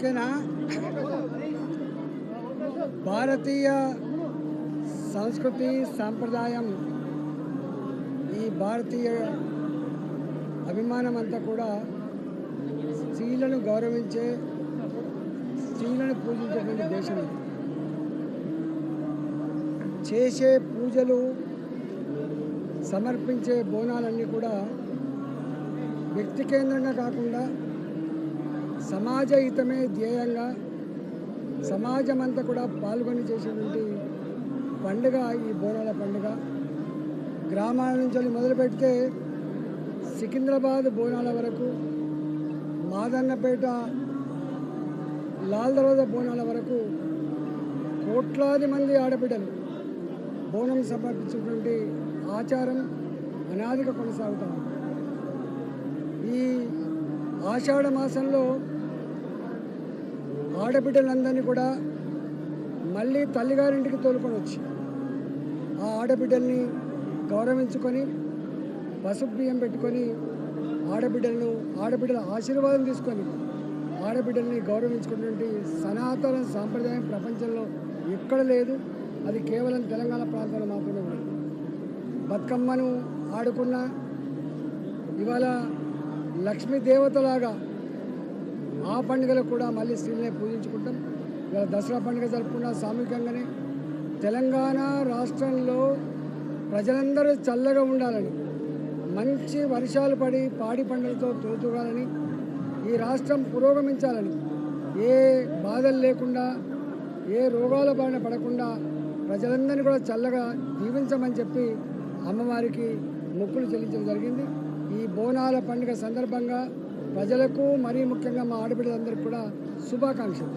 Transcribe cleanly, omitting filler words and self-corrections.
ఓకేనా? భారతీయ సంస్కృతి సాంప్రదాయం, ఈ భారతీయ అభిమానం అంతా కూడా స్త్రీలను గౌరవించే, స్త్రీలను పూజించేటువంటి దేశం ఇది. చేసే పూజలు, సమర్పించే బోనాలన్నీ కూడా వ్యక్తి కేంద్రంగా కాకుండా సమాజ హితమే ధ్యేయంగా సమాజం అంతా కూడా పాల్గొని చేసేటువంటి పండుగ ఈ బోనాల పండుగ. గ్రామాల నుంచి మొదలు పెడితే సికింద్రాబాద్ బోనాల వరకు, మాదన్నపేట లాల్ దర్వాజా బోనాల వరకు కోట్లాది మంది ఆడబిడ్డలు బోనం సమర్పించేటువంటి ఆచారం అనాదిగా కొనసాగుతా ఉంది. ఈ ఆషాఢ మాసంలో ఆడబిడ్డలందరినీ కూడా మళ్ళీ తల్లిగారింటికి తోలుకొని వచ్చి ఆ ఆడబిడ్డల్ని గౌరవించుకొని పసుపు బియ్యం పెట్టుకొని ఆడబిడ్డల ఆశీర్వాదం తీసుకొని ఆడబిడ్డల్ని గౌరవించుకున్నటువంటి సనాతన సాంప్రదాయం ప్రపంచంలో ఎక్కడ లేదు. అది కేవలం తెలంగాణ ప్రాంతంలో మాత్రమే ఉంది. బతుకమ్మను ఆడుకున్న ఇవాళ లక్ష్మీదేవతలాగా ఆ పండుగలో కూడా మళ్ళీ స్త్రీలనే పూజించుకుంటాం. ఇవాళ దసరా పండుగ జరుపుకున్న సామూహికంగానే తెలంగాణ రాష్ట్రంలో ప్రజలందరూ చల్లగా ఉండాలని, మంచి వర్షాలు పడి పాడి పంటలతో తోచుగాలని, ఈ రాష్ట్రం పురోగమించాలని, ఏ బాధలు లేకుండా, ఏ రోగాల బారిన పడకుండా ప్రజలందరినీ కూడా చల్లగా దీవించమని చెప్పి అమ్మవారికి మొక్కులు చెల్లించడం జరిగింది. ఈ బోనాల పండుగ సందర్భంగా ప్రజలకు, మరీ ముఖ్యంగా మా ఆడబిడ్డలందరికీ కూడా శుభాకాంక్షలు.